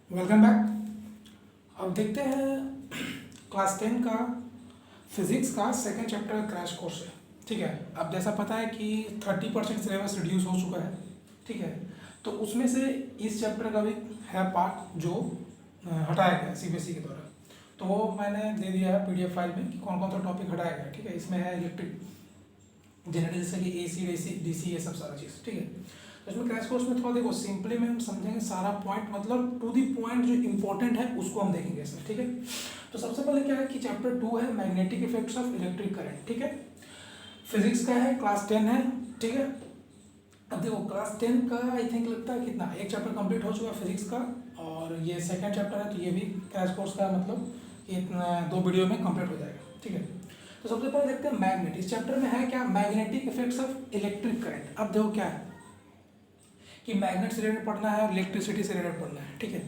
Welcome back. अब देखते हैं क्लास 10 का फिजिक्स का सेकेंड चैप्टर क्रैश कोर्स है। ठीक है, अब जैसा पता है कि 30% सिलेबस रिड्यूस हो चुका है। ठीक है, तो उसमें से इस चैप्टर का भी है पार्ट जो हटाया गया सीबीएसई के द्वारा। तो वो मैंने दे दिया है पीडीएफ फाइल में कि कौन कौन सा टॉपिक हटाया गया। ठीक है, इसमें है इलेक्ट्रिक जनरेटर जैसे कि एसी डीसी ये सब सारा चीज़। ठीक है, तो इसमें क्रैश कोर्स में थोड़ा देखो सिंपली में हम समझेंगे सारा पॉइंट, मतलब टू दी पॉइंट जो इंपॉर्टेंट है उसको हम देखेंगे इसमें। ठीक है, तो सबसे पहले क्या है कि चैप्टर 2 है magnetic effects of electric current. ठीक है, फिजिक्स का है, क्लास 10 है। ठीक है, अब देखो क्लास 10 का आई थिंक लगता है कितना एक चैप्टर कंप्लीट हो चुका है फिजिक्स का, और ये सेकेंड चैप्टर है तो ये भी क्रैश कोर्स का मतलब ये 2 वीडियो में कंप्लीट हो जाएगा। ठीक है, तो सबसे पहले देखते हैं मैग्नेट। इस चैप्टर में है क्या, magnetic effects of electric current. अब देखो क्या है कि मैग्नेट से रिलेटेड पढ़ना है और इलेक्ट्रिसिटी से रिलेटेड पढ़ना है। ठीक है,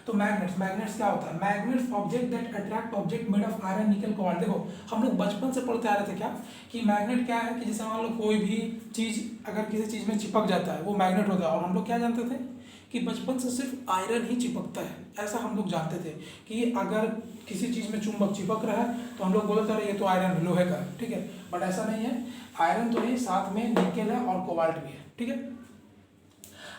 तो मैग्नेट्स क्या होता है, magnets object that attract object made of iron nickel cobalt. देखो हम लोग बचपन से पढ़ते आ रहे थे क्या कि मैग्नेट क्या है कि जैसे मान लो कोई भी चीज़ अगर किसी चीज़ में चिपक जाता है वो मैग्नेट होता है। और हम लोग क्या जानते थे कि बचपन से सिर्फ आयरन ही चिपकता है, ऐसा हम लोग जानते थे कि अगर किसी चीज़ में चुंबक चिपक रहा है तो हम लोग बोलते थे ये तो आयरन लोहे का है। ठीक है, बट ऐसा नहीं है, आयरन तो नहीं, साथ में निकेल है और कोबाल्ट भी है। ठीक है,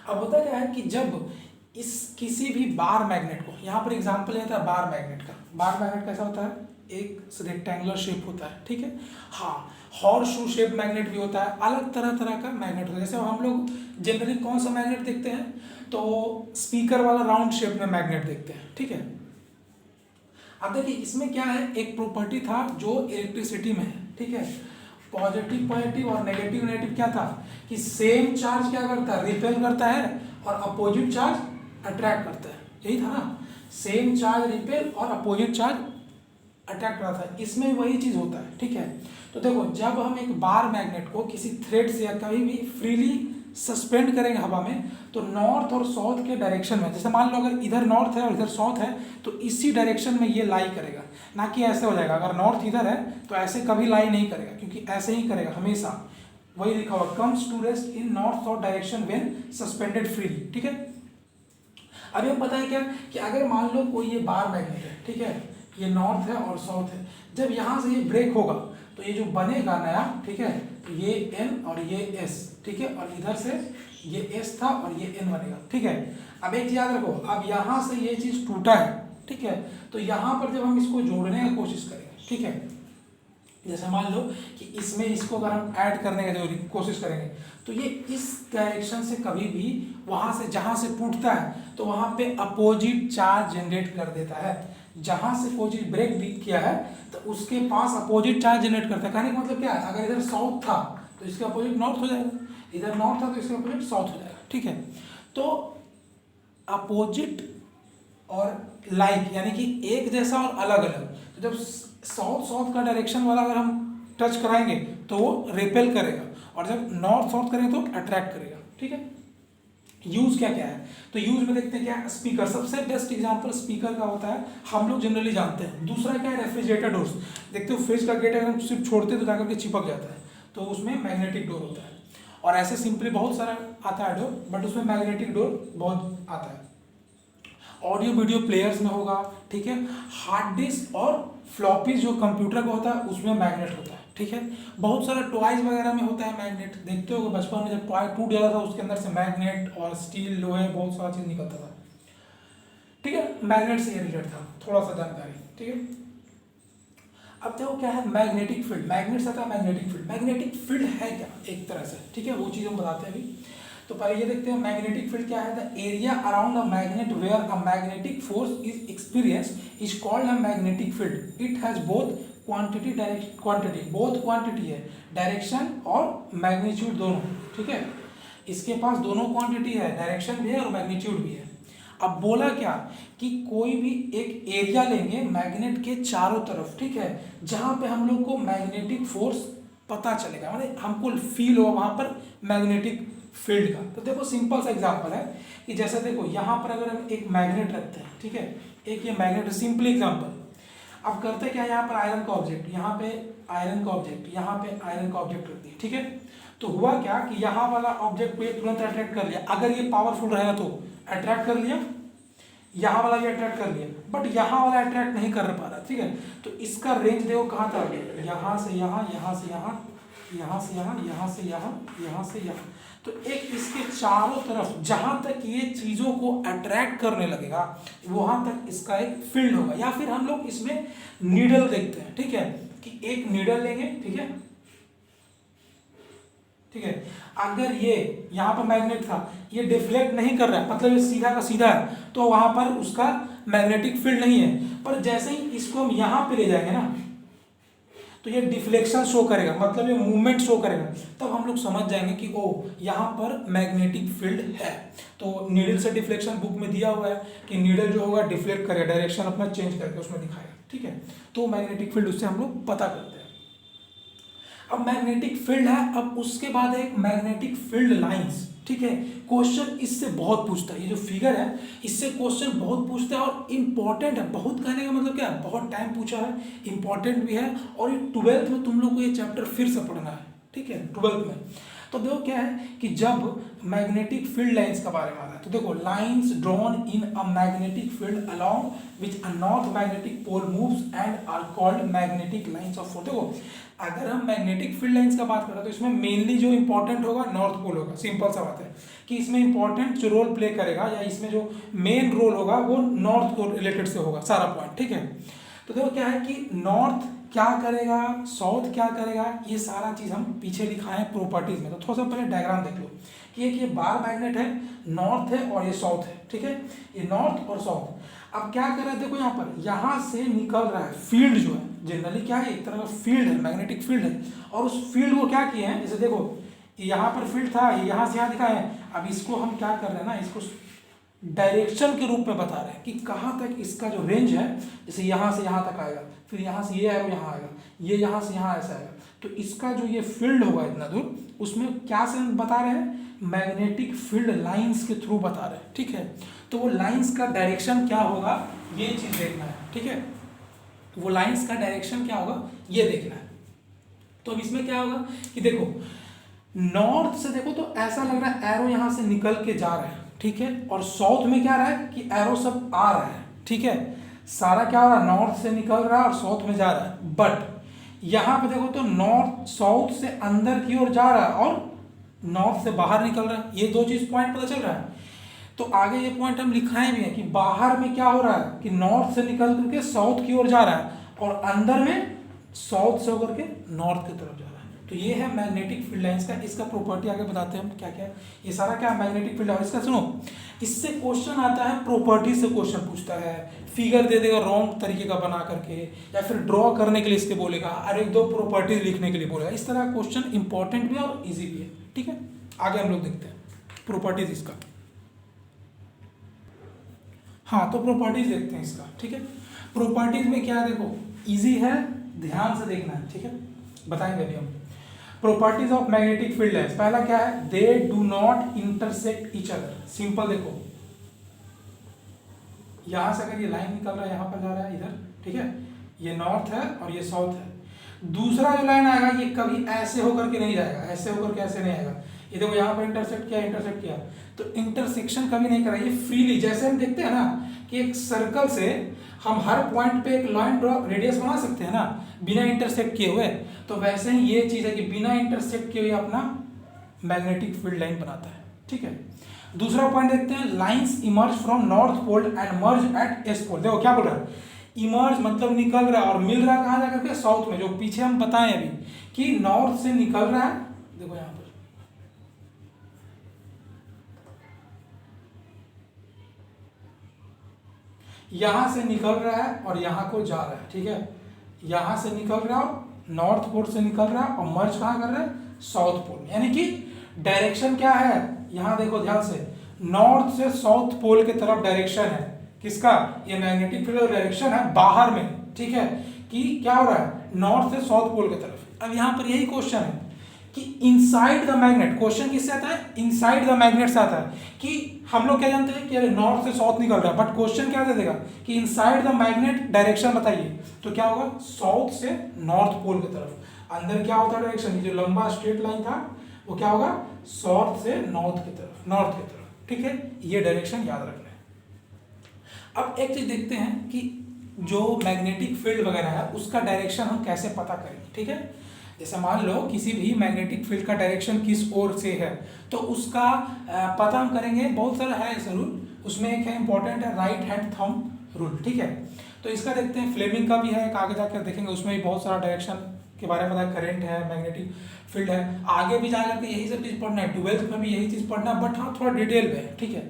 अब होता क्या है कि जब इस किसी भी बार मैग्नेट को, यहाँ पर एग्जांपल लेता है बार मैग्नेट का। बार मैग्नेट कैसा होता है, एक रेक्टेंगुलर शेप होता है। ठीक है, हाँ, हॉर्स शू शेप मैग्नेट भी होता है, अलग तरह तरह का मैग्नेट होता है। जैसे हम लोग जनरली कौन सा मैग्नेट देखते हैं तो स्पीकर वाला राउंड शेप में मैग्नेट देखते हैं। ठीक है, अब देखिए इसमें क्या है, एक प्रॉपर्टी था जो इलेक्ट्रिसिटी में है। ठीक है, पॉजिटिव पॉजिटिव और नेगेटिव नेगेटिव क्या था कि सेम चार्ज क्या करता है, रिपेल करता है, और अपोजिट चार्ज अट्रैक्ट करता है। यही था ना, सेम चार्ज रिपेल और अपोजिट चार्ज अट्रैक्ट करता है। इसमें वही चीज़ होता है। ठीक है, तो देखो जब हम एक बार मैग्नेट को किसी थ्रेड से या कहीं भी फ्रीली सस्पेंड करेंगे हवा में तो नॉर्थ और साउथ के डायरेक्शन में, जैसे मान लो अगर इधर नॉर्थ है और इधर साउथ है तो इसी डायरेक्शन में ये लाई करेगा, ना कि ऐसे हो जाएगा। अगर नॉर्थ इधर है तो ऐसे कभी लाई नहीं करेगा, क्योंकि ऐसे ही करेगा हमेशा। वही लिखा हुआ comes to rest in north south direction when suspended freely. ठीक है, अभी हम पता है क्या कि अगर मान लो कोई ये बार मैग्नेट है, ठीक है, ये नॉर्थ है और साउथ है, जब यहाँ से ये ब्रेक होगा तो ये जो बनेगा नया, ठीक है, तो ये एन और ये एस। ठीक है, और इधर से ये एस था और ये एन बनेगा। ठीक है, अब एक चीज याद रखो, अब यहाँ से ये चीज टूटा है। ठीक है, तो यहाँ पर जब हम इसको जोड़ने की कोशिश करेंगे, ठीक है, जैसे मान लो कि इसमें इसको अगर हम ऐड करने की कोशिश करेंगे तो ये इस डायरेक्शन से कभी भी वहाँ से जहाँ से टूटता है तो वहाँ पे अपोजिट चार्ज जनरेट कर देता है। जहाँ से कोई चीज ब्रेक भी किया है तो उसके पास अपोजिट चार्ज जनरेट करता है। कहने का मतलब क्या है, अगर इधर साउथ था तो इसका अपोजिट नॉर्थ हो जाएगा, इधर नॉर्थ था तो इसका अपोजिट साउथ हो जाएगा। ठीक है, तो अपोजिट और लाइक यानी कि एक जैसा और अलग अलग, तो जब साउथ साउथ का डायरेक्शन वाला अगर हम टच कराएंगे तो वो रिपेल करेगा, और जब नॉर्थ साउथ करेंगे तो अट्रैक्ट करेगा। ठीक है, यूज क्या क्या है, तो यूज में देखते हैं क्या, स्पीकर सबसे बेस्ट एग्जांपल स्पीकर का होता है, हम लोग जनरली जानते हैं। दूसरा क्या है, रेफ्रिजरेटर डोर्स। देखते हो फ्रिज का गेट अगर हम सिर्फ छोड़ते तो जाकर के चिपक जाता है, तो उसमें मैग्नेटिक डोर होता है। और ऐसे सिंपली बहुत सारा आता है डोर, बट उसमें मैग्नेटिक डोर बहुत आता है। ऑडियो वीडियो प्लेयर्स में होगा। ठीक है, हार्ड डिस्क और फ्लॉपीज जो कंप्यूटर का होता है उसमें मैग्नेट होता है। ठीक है, बहुत सारा टॉयज वगैरह में होता है मैग्नेट। देखते हो बचपन में जब टॉय टूट जाता था उसके अंदर से मैग्नेट और स्टील लोहे बहुत सारा चीज निकलता था। ठीक है, मैग्नेट से ये रिलेटेड था थोड़ा सा जानकारी। ठीक है, अब देखो क्या है मैग्नेटिक फील्ड। मैग्नेट से आता है मैग्नेटिक फील्ड। मैग्नेटिक फील्ड है क्या एक तरह से, ठीक है, वो चीज़ हम बताते हैं अभी। तो पहले ये देखते हैं मैग्नेटिक फील्ड क्या है, the area around a magnet where a magnetic force is experience is called a magnetic field. It has both quantity direct quantity, both quantity है, डायरेक्शन और मैग्नीट्यूड दोनों। ठीक है, इसके पास दोनों क्वांटिटी है, डायरेक्शन भी है और मैग्नीट्यूड भी है। अब बोला क्या कि कोई भी एक एरिया लेंगे मैग्नेट के चारों तरफ, ठीक है, जहां पे हम लोग को मैग्नेटिक फोर्स पता चलेगा, मतलब हमको फील हो वहां पर मैग्नेटिक फील्ड का। तो देखो सिंपल सा एग्जांपल है कि जैसे देखो यहाँ पर अगर हम एक मैग्नेट रखते हैं, ठीक है, एक ये मैग्नेट, सिंपली एग्जांपल। अब करते क्या, यहाँ पर आयरन का ऑब्जेक्ट, यहाँ पे आयरन का ऑब्जेक्ट, यहाँ पे आयरन का ऑब्जेक्ट रख दिया। ठीक है, तो हुआ क्या कि यहाँ वाला ऑब्जेक्ट को ये तुरंत अट्रैक्ट कर लिया। अगर ये पावरफुल रहेगा तो अट्रैक्ट कर लिया, यहाँ वाला भी अट्रैक्ट कर लिया, बट यहाँ वाला अट्रैक्ट नहीं कर पा रहा, ठीक है। तो इसका रेंज देखो कहाँ था, यहाँ से यहाँ, यहाँ से यहाँ, यहाँ से यहाँ, यहाँ से यहाँ, यहाँ से यहाँ। तो एक इसके चारों तरफ जहाँ तक ये चीज़ों को अट्रैक्ट करने लगेगा वहाँ तक इसका एक फील्ड होगा। या फिर हम लोग इसमें नीडल देखते हैं, ठीक है, कि एक नीडल लेंगे, ठीक है, ठीक है। अगर ये यहाँ पर मैग्नेट था, ये डिफ्लेक्ट नहीं कर रहा है, मतलब ये सीधा का सीधा है, तो वहां पर उसका मैग्नेटिक फील्ड नहीं है। पर जैसे ही इसको हम यहाँ पे ले जाएंगे ना, तो ये डिफ्लेक्शन शो करेगा, मतलब ये मूवमेंट शो करेगा, तब हम लोग समझ जाएंगे कि ओ यहाँ पर मैग्नेटिक फील्ड है। तो नीडल से डिफ्लेक्शन बुक में दिया हुआ है कि नीडल जो होगा डिफ्लेक्ट करेगा, डायरेक्शन अपना चेंज करके उसमें दिखाएगा, ठीक है। तो मैग्नेटिक फील्ड उससे हम लोग पता करते हैं। अब मैग्नेटिक फील्ड है, अब उसके बाद एक मैग्नेटिक फील्ड लाइंस, ठीक है। क्वेश्चन इससे बहुत पूछता है, ये जो फिगर है इससे क्वेश्चन बहुत पूछता है और इम्पॉर्टेंट है। बहुत कहने का मतलब क्या है, बहुत टाइम पूछा है, इम्पॉर्टेंट भी है, और ये 12th में तुम लोग को ये चैप्टर फिर से पढ़ना है, ठीक है, 12th में। तो देखो क्या है कि जब मैग्नेटिक फील्ड लाइंस का बारे में आ रहा है, तो देखो lines drawn in a magnetic field along which a north magnetic pole moves and are called magnetic lines of force. देखो अगर हम मैग्नेटिक फील्ड लाइंस का बात करें तो इसमें मेनली जो इंपॉर्टेंट होगा नॉर्थ पोल होगा। सिंपल सा बात है कि इसमें इंपॉर्टेंट जो रोल प्ले करेगा या इसमें जो मेन रोल होगा वो नॉर्थ को रिलेटेड से होगा सारा पॉइंट, ठीक है। तो देखो क्या है कि नॉर्थ क्या करेगा, साउथ क्या करेगा, ये सारा चीज हम पीछे लिखा है प्रॉपर्टीज में। तो थोड़ा सा पहले डायग्राम देख लो कि एक ये बार मैग्नेट है, नॉर्थ है और ये साउथ है, ठीक है, ये नॉर्थ और साउथ। अब क्या कर रहा है, देखो यहाँ पर यहाँ से निकल रहा है फील्ड जो है, जनरली क्या है एक तरह का फील्ड है, मैग्नेटिक फील्ड है, और उस फील्ड को क्या किए हैं, जैसे देखो यहाँ पर फील्ड था, यहाँ से यहाँ दिखा है। अब इसको हम क्या कर रहे हैं ना, इसको डायरेक्शन के रूप में बता रहे हैं कि कहाँ तक इसका जो रेंज है, जैसे यहाँ से यहाँ तक आएगा, फिर यहाँ से ये एरो यहाँ आएगा, ये यहाँ से यहाँ ऐसा आएगा। तो इसका जो ये फील्ड होगा इतना दूर, उसमें क्या से हम बता रहे हैं, मैग्नेटिक फील्ड लाइंस के थ्रू बता रहे हैं, ठीक है। तो वो लाइंस का डायरेक्शन क्या होगा ये चीज देखना है, ठीक है, वो लाइंस का डायरेक्शन क्या होगा ये देखना है। तो अब इसमें क्या होगा कि देखो नॉर्थ से देखो तो ऐसा लग रहा है एरो यहाँ से निकल के जा रहा है, ठीक है, और साउथ में क्या रहा है कि एरो सब आ रहा है, ठीक है, सारा क्या हो रहा है नॉर्थ से निकल रहा है और साउथ में जा रहा है। बट यहाँ पे देखो तो नॉर्थ साउथ से अंदर की ओर जा रहा है और नॉर्थ से बाहर निकल रहा है, ये दो चीज पॉइंट पता चल रहा है। तो आगे ये पॉइंट हम लिखाए भी हैं कि बाहर में क्या हो रहा है कि नॉर्थ से निकल करके साउथ की ओर जा रहा है और अंदर में साउथ से होकर के नॉर्थ की तरफ जा रहा है। तो ये है मैग्नेटिक फील्ड लाइंस का, इसका प्रॉपर्टी आगे बताते हैं हम क्या क्या है। ये सारा क्या मैग्नेटिक फील्ड लाइंस का, सुनो इससे क्वेश्चन आता है, प्रॉपर्टी से क्वेश्चन पूछता है, फिगर दे देगा रॉन्ग तरीके का बना करके, या फिर ड्रॉ करने के लिए इसके बोलेगा, और एक दो प्रॉपर्टीज लिखने के लिए बोलेगा। इस तरह का क्वेश्चन इंपॉर्टेंट भी है और ईजी भी है, ठीक है। आगे हम लोग देखते हैं प्रॉपर्टीज इसका। हाँ तो प्रॉपर्टीज देखते हैं इसका, ठीक है। प्रॉपर्टीज में क्या है देखो इजी है, ध्यान से देखना है, ठीक है, बताएंगे अभी हम। Properties of magnetic field lines, पहला क्या है, they do not intersect each other. Simple देखो यहां से अगर ये लाइन निकल रहा है यहाँ पर जा रहा है इधर, ठीक है, ये नॉर्थ है और ये साउथ है। दूसरा जो लाइन आएगा ये कभी ऐसे होकर के नहीं जाएगा, ऐसे होकर के ऐसे नहीं आएगा। ये देखो यहाँ पर इंटरसेक्ट किया, तो इंटरसेक्शन कभी नहीं करा, ये फ्रीली, जैसे हम देखते हैं ना कि एक सर्कल से हम हर पॉइंट पे एक लाइन ड्रॉ रेडियस बना सकते हैं ना बिना इंटरसेक्ट किए हुए, तो वैसे ही ये चीज है कि बिना इंटरसेक्ट किए हुए अपना मैग्नेटिक फील्ड लाइन बनाता है, ठीक है। दूसरा पॉइंट देखते हैं, lines emerge from north pole and merge at S pole. देखो क्या बोल रहा है, इमर्ज मतलब निकल रहा है और मिल रहा है कहाँ जाकर के, साउथ में, जो पीछे हम बताएं अभी कि नॉर्थ से निकल रहा है, देखो यहाँ पर यहां से निकल रहा है और यहां को जा रहा है, ठीक है, यहां से निकल रहा है नॉर्थ पोल से निकल रहा है और मर्ज कहां कर रहा है, साउथ पोल। यानी कि डायरेक्शन क्या है, यहां देखो ध्यान से, नॉर्थ से साउथ पोल की तरफ डायरेक्शन है, किसका, ये मैग्नेटिक फील्ड डायरेक्शन है बाहर में, ठीक है, कि क्या हो रहा है नॉर्थ से साउथ पोल की तरफ। अब यहां पर यही क्वेश्चन है कि इनसाइड द मैग्नेट, क्वेश्चन किससे आता है, इनसाइड द मैग्नेट से आता है, कि हम लोग क्या जानते हैं कि अरे नॉर्थ से साउथ निकल रहा है, बट क्वेश्चन क्या दे देगा कि इनसाइड द मैग्नेट डायरेक्शन बताइए, तो क्या होगा साउथ से नॉर्थ पोल की तरफ। अंदर क्या होता है डायरेक्शन, जो लंबा स्ट्रेट लाइन था वो क्या होगा साउथ से नॉर्थ की तरफ, ठीक है, ये डायरेक्शन याद रखना है। अब एक चीज देखते हैं कि जो मैग्नेटिक फील्ड वगैरह है उसका डायरेक्शन हम कैसे पता करेंगे, ठीक है। जैसे मान लो किसी भी मैग्नेटिक फील्ड का डायरेक्शन किस ओर से है, तो उसका पता हम करेंगे। बहुत सारा है ऐसा रूल, उसमें एक है इंपॉर्टेंट है राइट हैंड थंब रूल, ठीक है। तो इसका देखते हैं, फ्लेमिंग का भी है, एक आगे जाकर देखेंगे, उसमें भी बहुत सारा डायरेक्शन के बारे में बताया, करंट है, मैग्नेटिक फील्ड है, आगे भी जा करके यही सब चीज़ पढ़ना है, 12th में भी यही चीज़ पढ़ना है, बट हाँ थोड़ा डिटेल में है, ठीक है।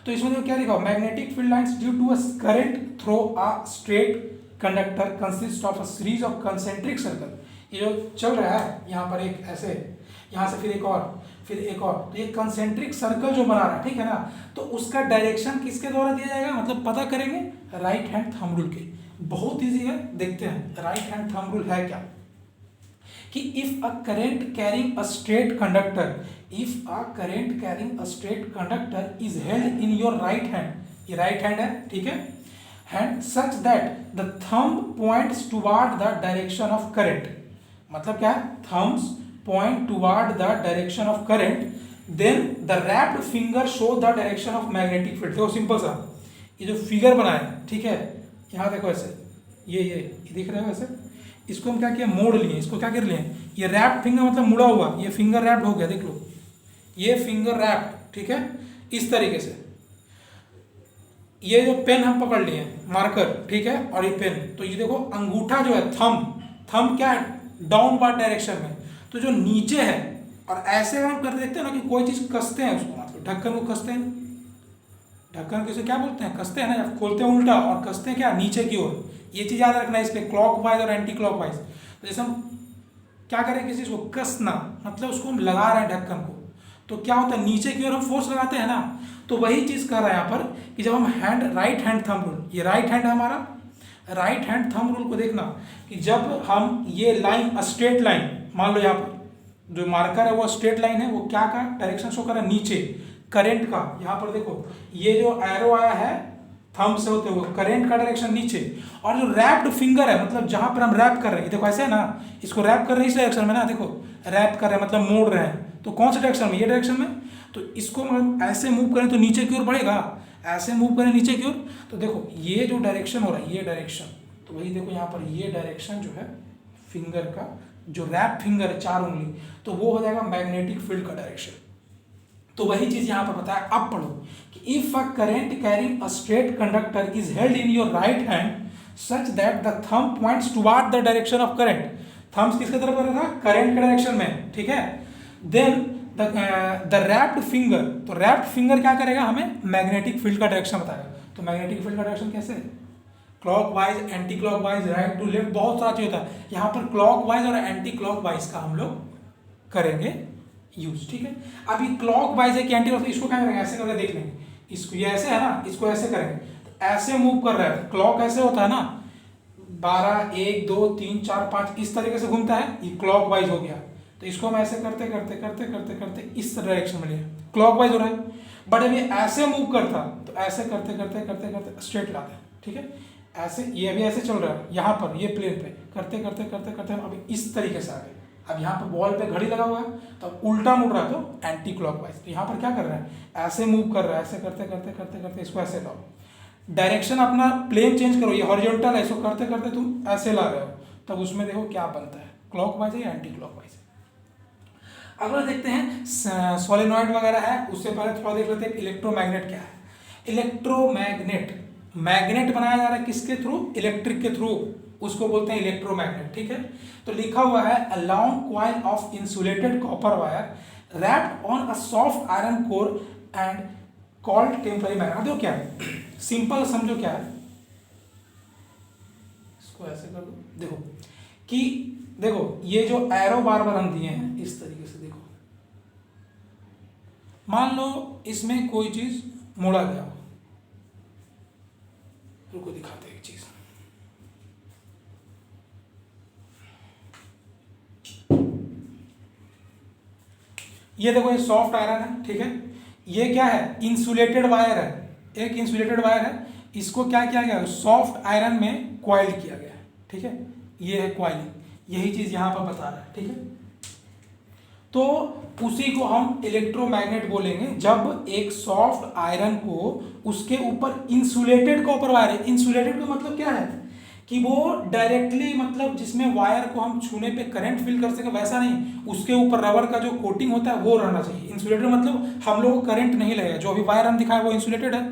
तो इसमें तो क्या लिखा, magnetic field lines due to a current through a straight conductor consist of a series of concentric circle. ये जो चल रहा है यहाँ पर एक ऐसे, यहाँ से फिर एक और, फिर एक और, तो ये कंसेंट्रिक सर्कल जो बना रहा है, ठीक है ना, तो उसका डायरेक्शन किसके द्वारा दिया जाएगा, मतलब पता करेंगे राइट हैंड थंब रूल के। बहुत इजी है, देखते हैं राइट हैंड थंब रूल है क्या, कि if a current carrying a straight conductor, if a current carrying a straight conductor is held in your right hand, ये राइट हैंड है, ठीक है, hand such that the thumb points toward the direction of current, मतलब क्या है, thumbs point toward the direction of current, then the wrapped finger show the direction of magnetic field. देखो simple सा, ये जो फिगर बनाया है, ठीक है, यहाँ देखो ऐसे, ये दिख रहा है वैसे, इसको हम क्या किया, मोड़ लिए, इसको क्या कर लिए, ये रैप्ड फिंगर मतलब मुड़ा हुआ, ये फिंगर रैप्ड हो गया, देख लो, ये फिंगर रैप्ड, ठीक है, इस तरीके से। ये जो पेन हम पकड़ लिए मार्कर, ठीक है, और ये पेन, तो ये देखो अंगूठा जो है, थंब क्या है, डाउनवर्ड डायरेक्शन में, तो जो नीचे है, और ऐसे हम करते देखते हैं ना कि कोई चीज कसते हैं उसको, मतलब ढक्कन को कसते हैं, ढक्कन को इसे क्या बोलते हैं, कसते हैं ना, या खोलते हैं उल्टा और कसते हैं क्या, नीचे की ओर। ये चीज याद रखना है, इस पे क्लॉकवाइज और एंटी क्लॉकवाइज। तो जैसे हम क्या करें, किसी को कसना, मतलब उसको हम लगा रहे हैं ढक्कन को, तो क्या होता है, नीचे की ओर हम फोर्स लगाते हैं ना, तो वही चीज कर रहा है यहाँ पर, कि जब हम hand right hand thumb rule, ये राइट हैंड है हमारा, राइट हैंड थंब रूल को देखना कि जब हम ये लाइन, स्ट्रेट लाइन, मान लो यहाँ पर जो मार्कर है वो स्ट्रेट लाइन है, वो क्या का डायरेक्शन शो कर रहा है, नीचे करंट का। यहाँ पर देखो ये जो एरो आया है थंब से होते हुए, करंट का डायरेक्शन नीचे, और जो रैप्ड फिंगर है, मतलब जहां पर हम रैप कर रहे हैं, देखो ऐसे है ना, इसको रैप कर रहे हैं इस डायरेक्शन में ना, देखो रैप कर रहे हैं मतलब मोड़ रहे हैं, तो कौन से डायरेक्शन में, ये डायरेक्शन में, तो इसको हम ऐसे मूव करें तो नीचे की ओर बढ़ेगा, ऐसे मूव करें नीचे की ओर, तो देखो ये जो डायरेक्शन हो रहा है, ये डायरेक्शन, तो वही देखो यहाँ पर ये डायरेक्शन जो है फिंगर का, जो रैप फिंगर है 4 उंगली, तो वो हो जाएगा मैग्नेटिक फील्ड का डायरेक्शन। तो वही चीज यहाँ पर बताया, अब पढ़ो कि if a current carrying a straight conductor is held in your right hand such that the thumb points toward the direction of current, thumbs किसके तरफ रहेगा, करंट के डायरेक्शन में, ठीक है, देन द रैप्ड फिंगर, तो रैप्ड फिंगर क्या करेगा, हमें मैग्नेटिक फील्ड का डायरेक्शन बताएगा। तो मैग्नेटिक फील्ड का डायरेक्शन कैसे, clockwise, anticlockwise, right to left, बहुत सारा चीज होता है, यहाँ पर क्लॉकवाइज और एंटी क्लॉकवाइज का हम लोग करेंगे यूज, ठीक है। अभी क्लॉकवाइज है कि एंटी क्लॉकवाइज, इसको क्या करेंगे, ऐसे करके देख लेंगे, इसको ये ऐसे है ना, इसको ऐसे करेंगे, तो ऐसे मूव कर रहा है, क्लॉक ऐसे होता है ना, 12 1 2 3 4 5 इस तरीके से घूमता है, ये क्लॉकवाइज हो गया, तो इसको हम ऐसे करते करते करते करते करते इस डायरेक्शन में ले, क्लॉकवाइज हो रहा है। बट अभी ऐसे मूव करता, तो ऐसे करते करते करते करते स्ट्रेट लाते हैं, ठीक है, ऐसे, ये अभी ऐसे चल रहा है यहाँ पर, ये प्लेन पे करते करते करते करते हम अभी इस तरीके से आ गए। अब यहाँ पर बॉल पे घड़ी लगा हुआ है, तो उल्टा मुड़ रहा है, तो एंटी क्लॉकवाइज, तो यहाँ पर क्या कर रहा है, ऐसे मूव कर रहा है, ऐसे करते करते करते करते इसको ऐसे लाओ, डायरेक्शन अपना प्लेन चेंज करो, ये हॉरिजॉन्टल है, इसको करते करते तुम ऐसे ला रहे हो, तब उसमें देखो क्या बनता है, क्लॉकवाइज है या एंटी क्लॉकवाइज है। अगला देखते हैं सोलेनॉइड वगैरह है, उससे पहले थोड़ा देख लेते हैं इलेक्ट्रोमैग्नेट क्या है। इलेक्ट्रोमैग्नेट, मैग्नेट बनाया जा रहा है किसके थ्रू, इलेक्ट्रिक के थ्रू, उसको बोलते हैं इलेक्ट्रोमैग्नेट, ठीक है। तो लिखा हुआ है a long coil of insulated copper wire wrapped on a soft iron core and called temporary magnet. देखो क्या है, सिंपल समझो क्या है, इसको ऐसे कर दो, देखो कि देखो ये जो एरो बार बार हम दिए हैं इस तरीके से, देखो मान लो इसमें कोई चीज मोड़ा गया, रुको दिखाते हैं एक चीज, ये देखो ये सॉफ्ट आयरन है, ठीक है, ये क्या है, इंसुलेटेड वायर है, एक इंसुलेटेड वायर है, इसको क्या किया गया, सॉफ्ट आयरन में कॉइल किया गया, ठीक है, ये है कॉइलिंग, यही चीज यहां पर बता रहा है, ठीक है। तो उसी को हम इलेक्ट्रोमैग्नेट बोलेंगे। जब एक सॉफ्ट आयरन को उसके ऊपर इंसुलेटेड कॉपर वायर है, इंसुलेटेड का मतलब क्या है कि वो डायरेक्टली मतलब जिसमें वायर को हम छूने पे करंट फील कर सके, वैसा नहीं, उसके ऊपर रबर का जो कोटिंग होता है वो रहना चाहिए। इंसुलेटेड मतलब हम लोग को करंट नहीं लगेगा। जो अभी वायर हम दिखाए वो इंसुलेटेड है,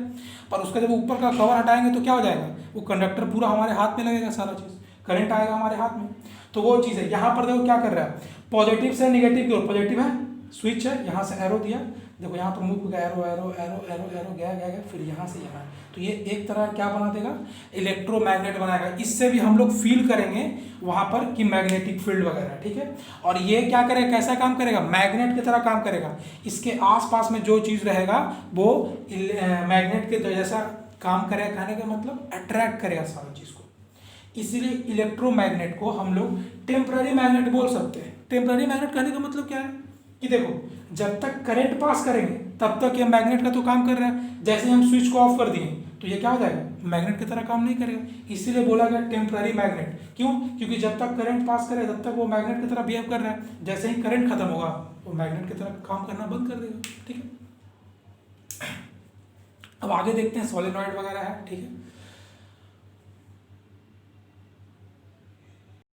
पर उसका जब ऊपर का कवर हटाएंगे तो क्या हो जाएगा, वो कंडक्टर पूरा हमारे हाथ में लगेगा, सारा चीज़ करंट आएगा हमारे हाथ में। तो वो चीज़ है। यहाँ पर देखो क्या कर रहा है, पॉजिटिव से निगेटिव की ओर, पॉजिटिव है, स्विच है, यहाँ से एरो दिया, देखो यहाँ पर मूव गया, arrow arrow arrow arrow arrow गया गया गया, फिर यहाँ से यहाँ, तो ये एक तरह क्या बना देगा, इलेक्ट्रोमैग्नेट बनाएगा। इससे भी हम लोग फील करेंगे वहाँ पर कि मैग्नेटिक फील्ड वगैरह, ठीक है। और ये क्या करेगा, कैसा काम करेगा, मैग्नेट की तरह काम करेगा। इसके आसपास में जो चीज़ रहेगा वो मैग्नेट के जैसा काम करेगा, कहने का मतलब अट्रैक्ट करेगा सारी चीज़ को। इसीलिए इलेक्ट्रोमैग्नेट को हम लोग टेम्पररी मैग्नेट बोल सकते हैं। टेम्पररी मैग्नेट कहने का मतलब क्या है कि देखो जब तक करंट पास करेंगे तब तक ये मैग्नेट का तो काम कर रहा है, जैसे ही हम स्विच को ऑफ कर दिए तो ये क्या हो जाएगा, मैग्नेट की तरह काम नहीं करेगा। इसीलिए बोला गया टेम्पररी मैग्नेट। क्यों, क्योंकि जब तक करंट पास करे तब तक वो मैग्नेट की तरह बिहेव कर रहा है, जैसे ही करंट खत्म होगा वो मैग्नेट की तरह काम करना बंद कर देगा, ठीक है। अब आगे देखते हैं, सोलेनॉइड वगैरह है, ठीक है।